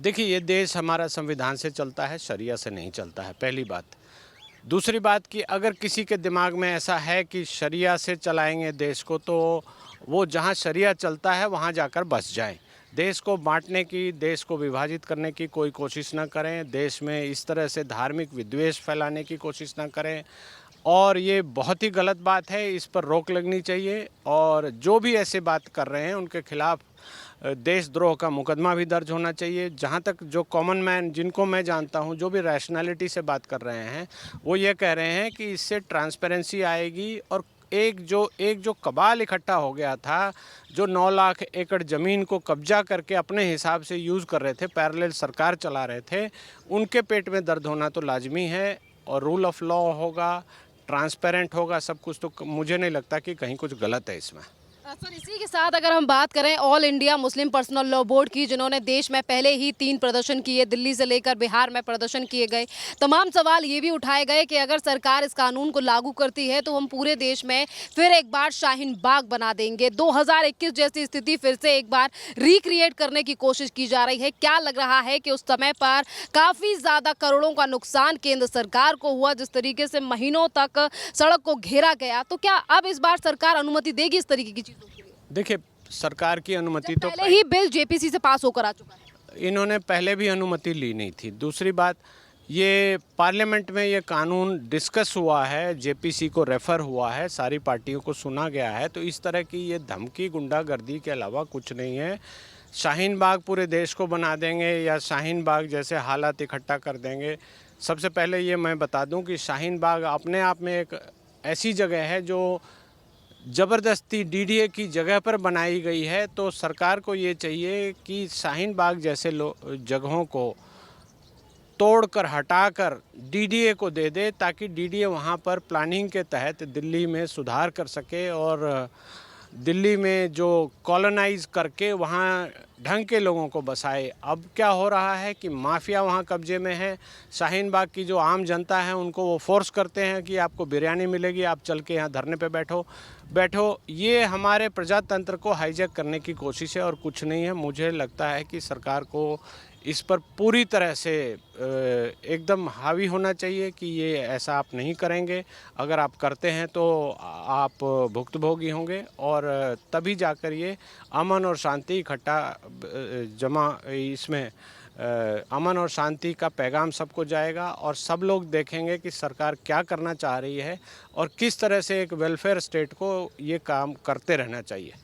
देखिए, ये देश हमारा संविधान से चलता है, शरिया से नहीं चलता है, पहली बात। दूसरी बात कि अगर किसी के दिमाग में ऐसा है कि शरिया से चलाएँगे देश को, तो वो जहाँ शरिया चलता है, वहाँ जाकर बस जाएँ। देश को बाँटने की, देश को विभाजित करने की कोई कोशिश ना करें, देश में इस तरह से धार्मिक विद्वेष फैलाने की कोशिश ना करें और ये बहुत ही गलत बात है, इस पर रोक लगनी चाहिए और जो भी ऐसे बात कर रहे हैं, उनके खिलाफ देशद्रोह का मुकदमा भी दर्ज होना चाहिए। जहाँ तक जो कॉमन मैन जिनको मैं जानता हूँ, जो भी रैशनैलिटी से बात कर रहे हैं, वो ये कह रहे हैं कि इससे ट्रांसपेरेंसी आएगी और एक जो कबाल इकट्ठा हो गया था, जो 9 लाख एकड़ ज़मीन को कब्जा करके अपने हिसाब से यूज़ कर रहे थे, पैरेलल सरकार चला रहे थे, उनके पेट में दर्द होना तो लाज़मी है और रूल ऑफ़ लॉ होगा, ट्रांसपेरेंट होगा सब कुछ, तो मुझे नहीं लगता कि कहीं कुछ गलत है इसमें। सर, इसी के साथ अगर हम बात करें all India Muslim personal law board की, जिन्होंने देश में पहले ही 3 प्रदर्शन किए, दिल्ली से लेकर बिहार में प्रदर्शन किए गए, तमाम सवाल ये भी उठाए गए कि अगर सरकार इस कानून को लागू करती है तो हम पूरे देश में फिर एक बार शाहीन बाग बना देंगे। 2021 जैसी स्थिति फिर से एक बार रिक्रिएट करने की कोशिश की जा रही है। क्या लग रहा है कि उस समय पर काफ़ी ज़्यादा करोड़ों का नुकसान केंद्र सरकार को हुआ, जिस तरीके से महीनों तक सड़क को घेरा गया, तो क्या अब इस बार सरकार अनुमति देगी इस तरीके की चीज़ों? देखिए, सरकार की अनुमति तो पहले ही बिल जेपीसी से पास होकर आ चुका है। इन्होंने पहले भी अनुमति ली नहीं थी। दूसरी बात, ये पार्लियामेंट में ये कानून डिस्कस हुआ है, जेपीसी को रेफ़र हुआ है, सारी पार्टियों को सुना गया है, तो इस तरह की ये धमकी गुंडागर्दी के अलावा कुछ नहीं है। शाहीन बाग पूरे देश को बना देंगे या शाहीन बाग जैसे हालात इकट्ठा कर देंगे। सबसे पहले ये मैं बता दूं कि शाहीन बाग अपने आप में एक ऐसी जगह है जो ज़बरदस्ती डीडीए की जगह पर बनाई गई है, तो सरकार को ये चाहिए कि शाहीन बाग जैसे जगहों को तोड़कर हटाकर डीडीए को दे दे, ताकि डीडीए वहाँ पर प्लानिंग के तहत दिल्ली में सुधार कर सके और दिल्ली में जो कॉलोनाइज़ करके वहाँ ढंग के लोगों को बसाए। अब क्या हो रहा है कि माफिया वहाँ कब्जे में है। शाहीन बाग की जो आम जनता है उनको वो फोर्स करते हैं कि आपको बिरयानी मिलेगी, आप चल के यहाँ धरने पे बैठो। ये हमारे प्रजातंत्र को हाईजैक करने की कोशिश है और कुछ नहीं है। मुझे लगता है कि सरकार को इस पर पूरी तरह से एकदम हावी होना चाहिए कि ये ऐसा आप नहीं करेंगे। अगर आप करते हैं तो आप भुक्तभोगी होंगे और तभी जाकर ये अमन और शांति इकट्ठा जमा इसमें अमन और शांति का पैगाम सबको जाएगा और सब लोग देखेंगे कि सरकार क्या करना चाह रही है और किस तरह से एक वेलफेयर स्टेट को ये काम करते रहना चाहिए।